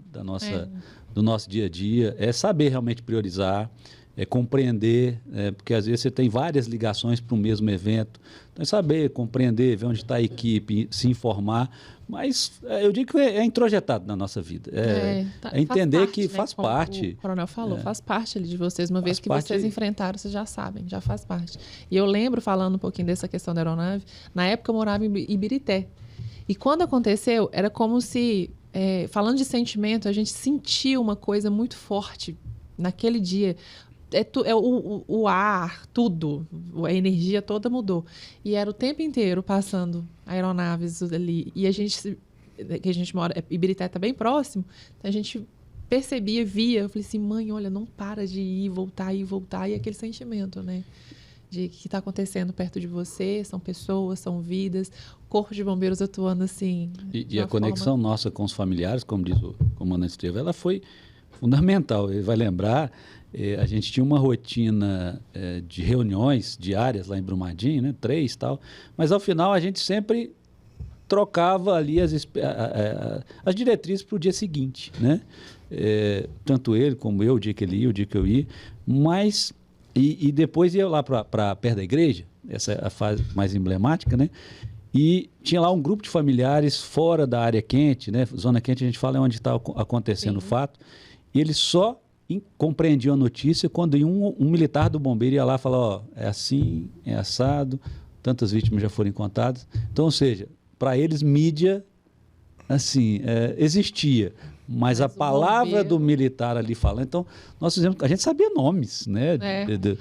do nosso dia a dia. É saber realmente priorizar, é compreender, porque às vezes você tem várias ligações para o mesmo evento. Então, é saber, compreender, ver onde está a equipe, se informar. Mas eu digo que é introjetado na nossa vida. É entender parte, que faz parte. O coronel falou, faz parte ali de vocês. Uma vez que vocês enfrentaram, vocês já sabem, já faz parte. E eu lembro, falando um pouquinho dessa questão da aeronave, na época eu morava em Ibirité. E quando aconteceu, era como se, falando de sentimento, a gente sentia uma coisa muito forte naquele dia. O ar, tudo, a energia toda mudou. E era o tempo inteiro passando aeronaves ali. E que a gente mora, Ibirité está bem próximo, então a gente percebia, via. Eu falei assim, mãe, olha, não para de ir, voltar. E aquele sentimento, né? De que está acontecendo perto de você, são pessoas, são vidas, corpo de bombeiros atuando assim. E a conexão nossa com os familiares, como diz o comandante Estevão, ela foi fundamental. Ele vai lembrar, a gente tinha uma rotina de reuniões diárias lá em Brumadinho, né, 3 e tal, mas ao final a gente sempre trocava ali as diretrizes para o dia seguinte, né? Tanto ele como eu, o dia que ele ia, o dia que eu ia, mas... E depois ia lá para perto da igreja, essa é a fase mais emblemática, né? E tinha lá um grupo de familiares fora da área quente, né? Zona quente a gente fala é onde está acontecendo o fato. E eles só compreendiam a notícia quando um militar do bombeiro ia lá e falava, ó, é assim, é assado, tantas vítimas já foram contadas. Então, ou seja, para eles mídia, assim, existia. Mas a palavra do militar ali falando, então nós fizemos, a gente sabia nomes, né?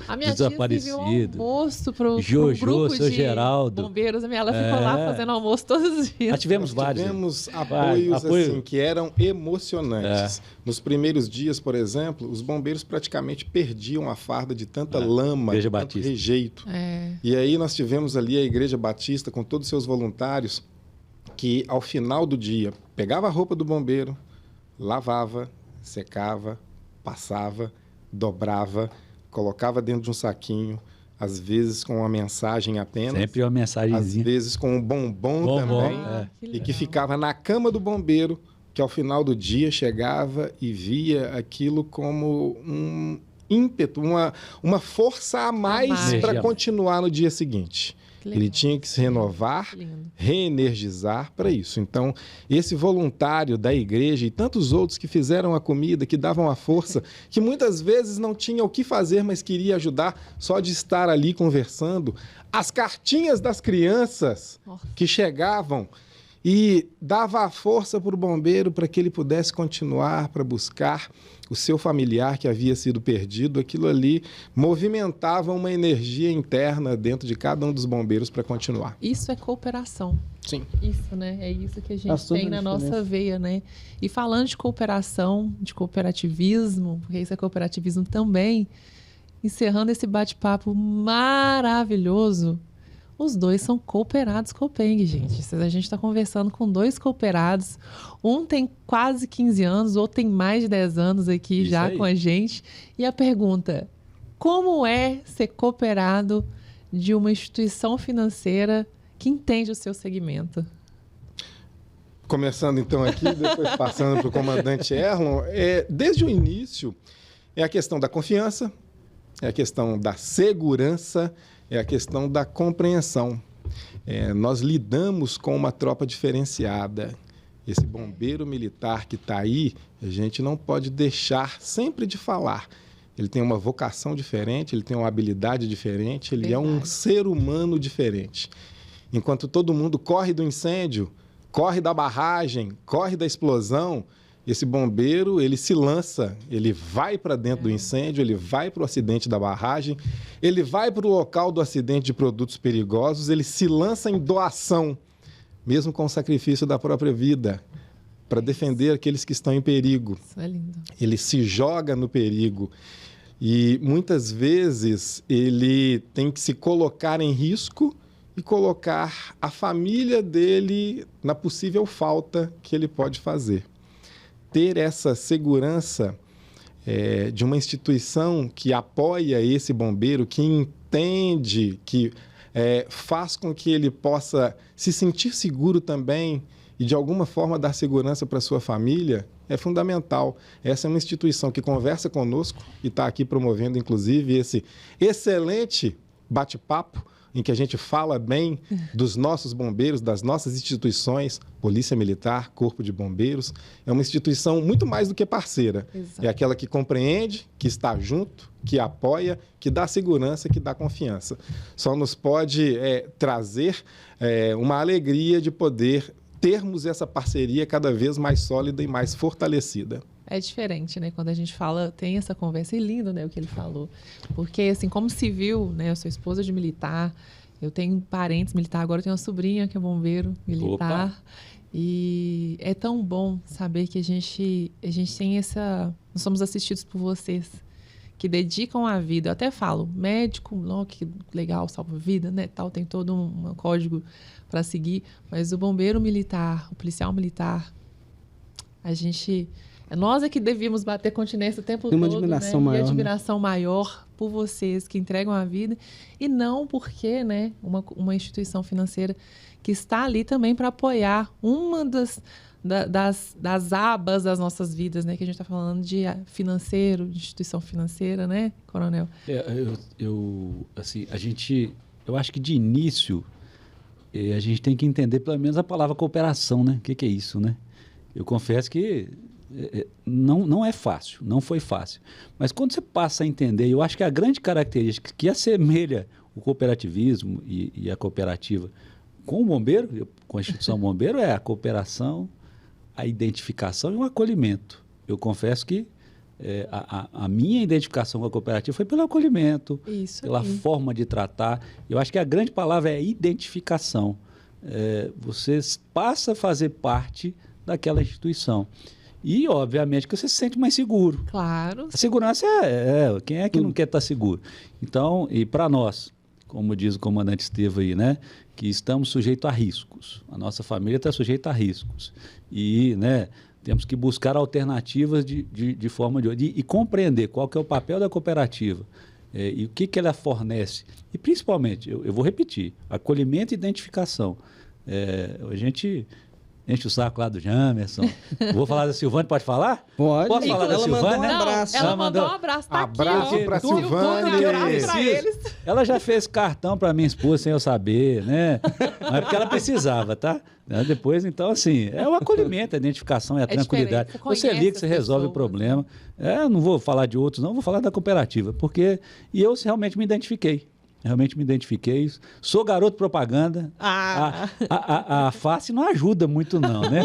A minha desaparecidos. Tia um almoço para o grupo seu de Geraldo. Bombeiros, ela ficou lá fazendo almoço todos os dias. Nós tivemos vários. Tivemos apoios assim, que eram emocionantes. Nos primeiros dias, por exemplo, os bombeiros praticamente perdiam a farda de tanta lama, de tanto rejeito. E aí nós tivemos ali a Igreja Batista com todos os seus voluntários que ao final do dia pegava a roupa do bombeiro, lavava, secava, passava, dobrava, colocava dentro de um saquinho, às vezes com uma mensagem apenas. Sempre uma mensagenzinha. Às vezes com um bombom também. E que ficava na cama do bombeiro, que ao final do dia chegava e via aquilo como um ímpeto, uma força a mais para continuar no dia seguinte. Ele tinha que se renovar, reenergizar para isso. Então, esse voluntário da igreja e tantos outros que fizeram a comida, que davam a força, que muitas vezes não tinha o que fazer, mas queria ajudar só de estar ali conversando. As cartinhas das crianças que chegavam e dava a força para o bombeiro para que ele pudesse continuar para buscar o seu familiar que havia sido perdido. Aquilo ali movimentava uma energia interna dentro de cada um dos bombeiros para continuar. Isso é cooperação. Sim. Isso, né? É isso que a gente tem na nossa veia, né? E falando de cooperação, de cooperativismo, porque isso é cooperativismo também, encerrando esse bate-papo maravilhoso, os dois são cooperados Copeng, gente. A gente está conversando com 2 cooperados. Um tem quase 15 anos, o outro tem mais de 10 anos aqui isso já aí. Com a gente. E a pergunta, como é ser cooperado de uma instituição financeira que entende o seu segmento? Começando então aqui, depois passando para o comandante Erlon, desde o início é a questão da confiança, é a questão da segurança, é a questão da compreensão. Nós lidamos com uma tropa diferenciada. Esse bombeiro militar que está aí, a gente não pode deixar sempre de falar. Ele tem uma vocação diferente, ele tem uma habilidade diferente, ele é um ser humano diferente. Enquanto todo mundo corre do incêndio, corre da barragem, corre da explosão, esse bombeiro, ele se lança, ele vai para dentro do incêndio, ele vai para o acidente da barragem, ele vai para o local do acidente de produtos perigosos, ele se lança em doação mesmo com o sacrifício da própria vida, para defender aqueles que estão em perigo. Isso é lindo. Ele se joga no perigo e muitas vezes ele tem que se colocar em risco e colocar a família dele na possível falta que ele pode fazer. Ter essa segurança de uma instituição que apoia esse bombeiro, que entende, que faz com que ele possa se sentir seguro também e, de alguma forma, dar segurança para a sua família, é fundamental. Essa é uma instituição que conversa conosco e está aqui promovendo, inclusive, esse excelente bate-papo em que a gente fala bem dos nossos bombeiros, das nossas instituições, Polícia Militar, Corpo de Bombeiros. É uma instituição muito mais do que parceira. Exato. É aquela que compreende, que está junto, que apoia, que dá segurança, que dá confiança. Só nos pode trazer uma alegria de poder termos essa parceria cada vez mais sólida e mais fortalecida. É diferente, né? Quando a gente fala, tem essa conversa, e lindo, né, o que ele falou. Porque, assim, como civil, né, eu sou esposa de militar, eu tenho parentes militares, agora eu tenho uma sobrinha que é bombeiro militar. Opa. E é tão bom saber que a gente tem essa... Nós somos assistidos por vocês, que dedicam a vida. Eu até falo, médico, não, que legal, salva vida, né, tal, tem todo um código para seguir, mas o bombeiro militar, o policial militar, a gente... Nós é que devíamos bater continência o tempo todo, admiração, né? maior, e admiração maior por vocês que entregam a vida, e não porque, né, uma instituição financeira que está ali também para apoiar uma das abas das nossas vidas, né, que a gente está falando de financeiro, de instituição financeira, né, Coronel? Eu acho que de início a gente tem que entender pelo menos a palavra cooperação, né? O que é isso, né? Eu confesso que não é fácil, não foi fácil. Mas quando você passa a entender, eu acho que a grande característica que assemelha o cooperativismo e a cooperativa com o bombeiro, com a instituição bombeiro, é a cooperação, a identificação e o acolhimento. Eu confesso que a minha identificação com a cooperativa foi pelo acolhimento, pela forma de tratar. Eu acho que a grande palavra é identificação. Você passa a fazer parte daquela instituição. E, obviamente, que você se sente mais seguro. Claro. A segurança quem é que não quer estar seguro? Então, e para nós, como diz o comandante Estevam aí, né, que estamos sujeitos a riscos. A nossa família está sujeita a riscos. E, né, temos que buscar alternativas de forma e compreender qual que é o papel da cooperativa e o que ela fornece. E, principalmente, eu vou repetir, acolhimento e identificação. A gente enche o saco lá do Jamerson. Vou falar da Silvane, pode falar? Pode. Posso falar da Silvane? Mandou um abraço. Ela mandou um abraço. Tá abraço aqui, para Silvane. Ela já fez cartão para minha esposa sem eu saber, né? Mas é porque ela precisava, tá? Depois, então, assim, é o acolhimento, a identificação, a tranquilidade. Você liga, você resolve o problema. Não vou falar de outros, não, vou falar da cooperativa. E eu realmente me identifiquei. Sou garoto propaganda. A face não ajuda muito não, né?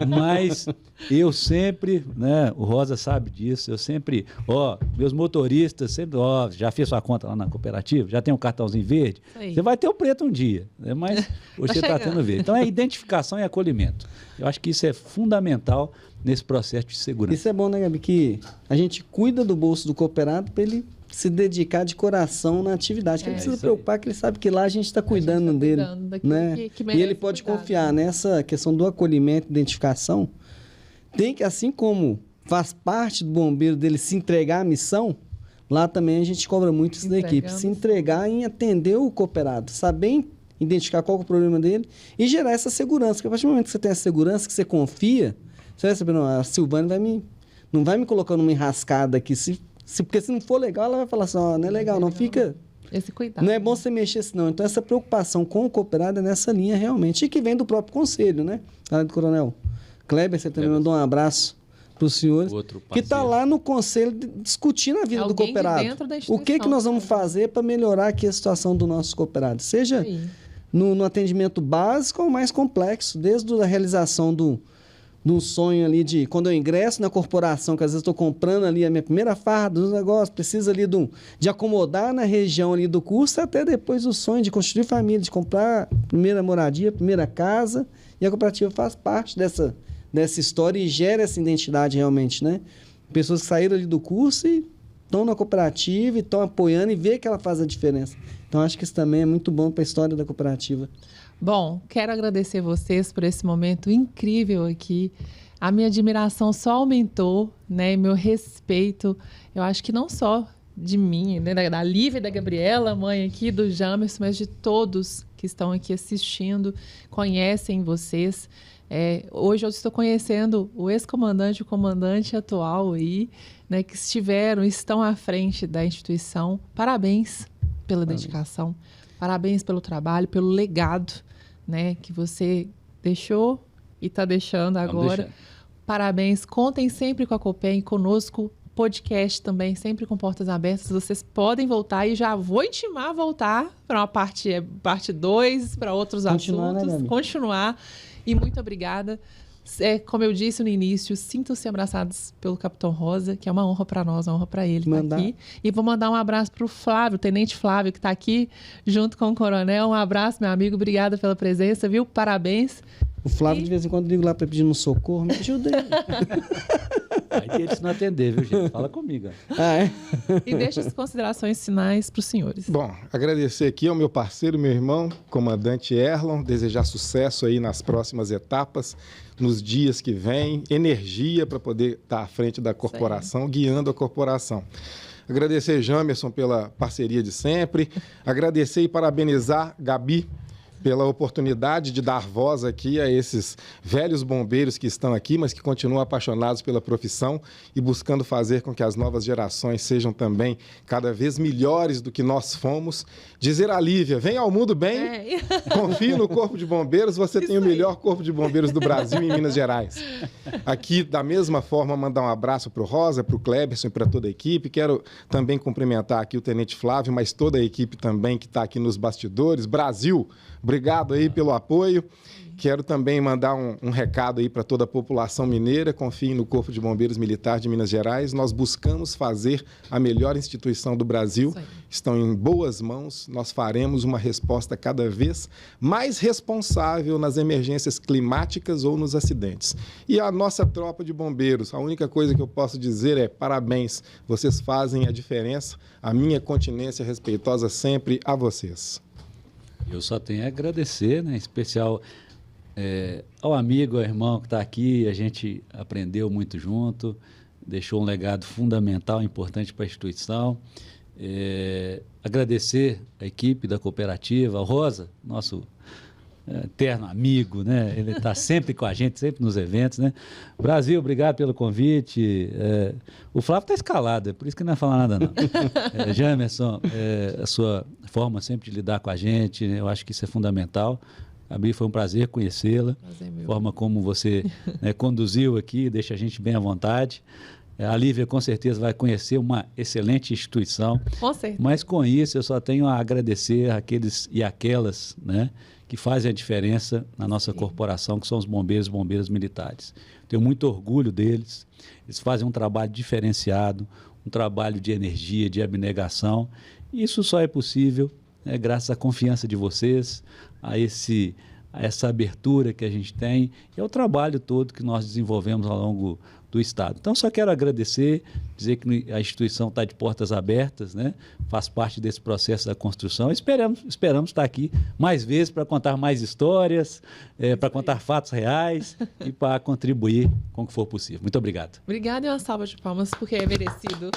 Mas eu sempre, né? O Rosa sabe disso, eu sempre, meus motoristas sempre, já fiz sua conta lá na cooperativa, já tem um cartãozinho verde, você vai ter o preto um dia, né? Mas hoje você está tendo verde. Então é identificação e acolhimento. Eu acho que isso é fundamental nesse processo de segurança. Isso é bom, né, Gabi? Que a gente cuida do bolso do cooperado para ele se dedicar de coração na atividade. Que ele precisa se preocupar, que ele sabe que lá a gente está cuidando dele. Né? E ele pode confiar nessa questão do acolhimento, identificação. Tem que, assim como faz parte do bombeiro dele se entregar à missão, lá também a gente cobra muito isso da equipe. Se entregar em atender o cooperado, saber identificar qual é o problema dele e gerar essa segurança. Porque a partir do momento que você tem essa segurança, que você confia, você vai saber, não, a Silvane não vai me colocar numa enrascada aqui, porque se não for legal, ela vai falar assim, não é legal, não fica... Esse cuidado. Não é bom você mexer assim, não. Então, essa preocupação com o cooperado é nessa linha, realmente. E que vem do próprio conselho, né? Além do Coronel Kleber, você também mandou um abraço para os senhores. Que está lá no conselho discutindo a vida do cooperado. O que nós vamos fazer para melhorar aqui a situação do nosso cooperado? Seja no atendimento básico ou mais complexo, desde a realização de um sonho ali de... Quando eu ingresso na corporação, que às vezes estou comprando ali a minha primeira farda dos negócios, preciso ali de acomodar na região ali do curso, até depois o sonho de construir família, de comprar primeira moradia, primeira casa E a cooperativa faz parte dessa história e gera essa identidade realmente, né? Pessoas que saíram ali do curso e estão na cooperativa e estão apoiando e vê que ela faz a diferença. Então, acho que isso também é muito bom para a história da cooperativa. Bom, quero agradecer vocês por esse momento incrível aqui. A minha admiração só aumentou, né? Meu respeito, eu acho que não só de mim, né? Da Lívia e da Gabriela, mãe aqui, do Jamerson, mas de todos que estão aqui assistindo, conhecem vocês. Hoje eu estou conhecendo o ex-comandante e o comandante atual aí, né? Que estão à frente da instituição. Parabéns pela dedicação, parabéns pelo trabalho, pelo legado, né? Que você deixou e está deixando agora. Parabéns, contem sempre com a Copeng, conosco, podcast também, sempre com portas abertas. Vocês podem voltar e já vou intimar a voltar para uma parte 2, para outros assuntos. Né, continuar. E muito obrigada. Como eu disse no início, sintam-se abraçados pelo Capitão Rosa, que é uma honra para nós, uma honra para ele estar aqui. E vou mandar um abraço para o Flávio, o Tenente Flávio, que está aqui junto com o Coronel. Um abraço, meu amigo. Obrigada pela presença, viu? Parabéns. O Flávio, de vez em quando, ligo lá para pedir um socorro. Me ajuda aí. Aí eles não atender, viu, gente? Fala comigo. E deixa as considerações finais para os senhores. Bom, agradecer aqui ao meu parceiro, meu irmão, comandante Erlon, desejar sucesso aí nas próximas etapas, nos dias que vêm, energia para poder estar à frente da corporação, guiando a corporação. Agradecer Jamerson pela parceria de sempre, agradecer e parabenizar Gabi pela oportunidade de dar voz aqui a esses velhos bombeiros que estão aqui, mas que continuam apaixonados pela profissão e buscando fazer com que as novas gerações sejam também cada vez melhores do que nós fomos. Dizer a Lívia, vem ao mundo bem, confie no Corpo de Bombeiros, você tem o melhor Corpo de Bombeiros do Brasil em Minas Gerais. Aqui, da mesma forma, mandar um abraço para o Rosa, para o Kleberson e para toda a equipe. Quero também cumprimentar aqui o Tenente Flávio, mas toda a equipe também que está aqui nos bastidores. Brasil, obrigado aí pelo apoio. Quero também mandar um recado aí para toda a população mineira. Confiem no Corpo de Bombeiros Militar de Minas Gerais. Nós buscamos fazer a melhor instituição do Brasil. Estão em boas mãos. Nós faremos uma resposta cada vez mais responsável nas emergências climáticas ou nos acidentes. E a nossa tropa de bombeiros, a única coisa que eu posso dizer é parabéns. Vocês fazem a diferença. A minha continência respeitosa sempre a vocês. Eu só tenho a agradecer, né, em especial ao amigo, ao irmão que está aqui. A gente aprendeu muito junto, deixou um legado fundamental, importante para a instituição. Agradecer a equipe da cooperativa, ao Rosa, nosso eterno amigo, né? Ele está sempre com a gente, sempre nos eventos, né? Brasil, obrigado pelo convite. O Flávio está escalado, é por isso que não vai falar nada, não. Jamerson, a sua forma sempre de lidar com a gente, né? Eu acho que isso é fundamental. Gabi, foi um prazer conhecê-la. A forma como você conduziu aqui, deixa a gente bem à vontade. A Lívia, com certeza, vai conhecer uma excelente instituição. Com certeza. Mas, com isso, eu só tenho a agradecer àqueles e aquelas, né, que fazem a diferença na nossa corporação, que são os bombeiros e bombeiras militares. Tenho muito orgulho deles. Eles fazem um trabalho diferenciado, um trabalho de energia, de abnegação. E isso só é possível graças à confiança de vocês, a essa abertura que a gente tem e ao trabalho todo que nós desenvolvemos ao longo do Estado. Então, só quero agradecer, dizer que a instituição está de portas abertas, né? Faz parte desse processo da construção. Esperamos estar aqui mais vezes para contar mais histórias, para contar fatos reais e para contribuir com o que for possível. Muito obrigado. Obrigada e uma salva de palmas, porque é merecido.